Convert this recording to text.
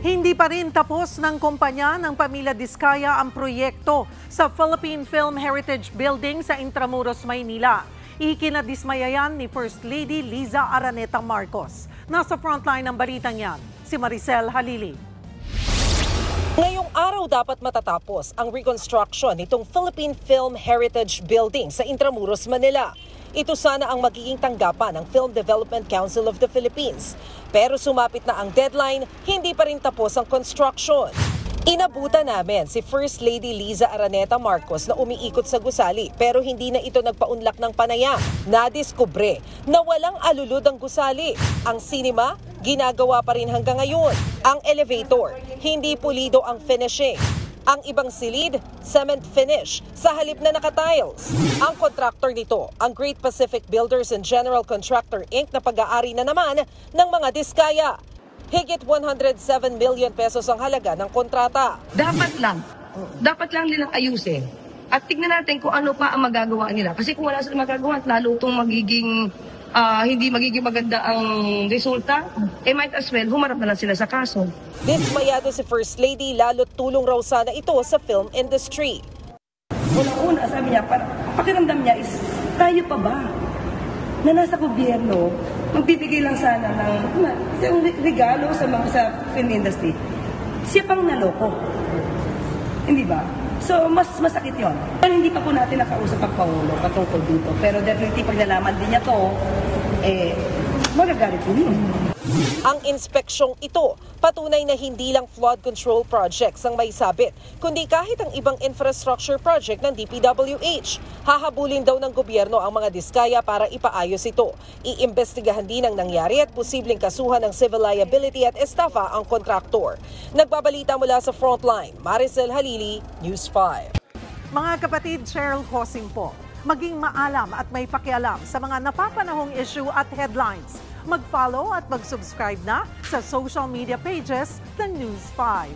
Hindi pa rin tapos ng kumpanya ng Pamilya Diskaya ang proyekto sa Philippine Film Heritage Building sa Intramuros, Maynila. Ikinadismaya yan ni First Lady Liza Araneta Marcos. Nasa frontline ng balitang yan, si Maricel Halili. Ngayong araw dapat matatapos ang reconstruction nitong Philippine Film Heritage Building sa Intramuros, Manila. Ito sana ang magiging tanggapan ng Film Development Council of the Philippines. Pero sumapit na ang deadline, hindi pa rin tapos ang construction. Inabutan namin si First Lady Liza Araneta Marcos na umiikot sa gusali pero hindi na ito nagpaunlak ng panayam. Nadiskubre na walang alulod ang gusali. Ang sinema, ginagawa pa rin hanggang ngayon. Ang elevator, hindi pulido ang finishing. Ang ibang silid, cement finish sa halip na naka-tiles. Ang contractor nito, ang Great Pacific Builders and General Contractor Inc. na pag-aari na naman ng mga Diskaya. Higit 107 million pesos ang halaga ng kontrata. Dapat lang nilang ayusin. At tignan natin kung ano pa ang magagawa nila. Kasi kung wala silang magagawa, lalo itong hindi magiging maganda ang resulta, might as well, humarap na lang sila sa kaso. Dismayado si First Lady, lalo't tulong raw sana ito sa film industry. Una, sabi niya, pakiramdam niya is, tayo pa ba na nasa gobyerno, magbibigay lang sana ng isang regalo sa film industry. Siya pang naloko. Hindi ba? So, mas masakit yun. Pero hindi pa po natin nakausap ang Pangulo patungkol dito. Pero definitely, pag nalaman din niya to, magagalit po yun. Ang inspeksyong ito, patunay na hindi lang flood control projects ang may sabit, kundi kahit ang ibang infrastructure project ng DPWH. Hahabulin daw ng gobyerno ang mga Diskaya para ipaayos ito. Iimbestigahan din ang nangyari at posibleng kasuhan ng civil liability at estafa ang kontraktor. Nagbabalita mula sa Frontline, Maricel Halili, News 5. Mga kapatid, Cheryl Hosing po. Maging maalam at may pakialam sa mga napapanahong issue at headlines. Mag-follow at mag-subscribe na sa social media pages ng News 5.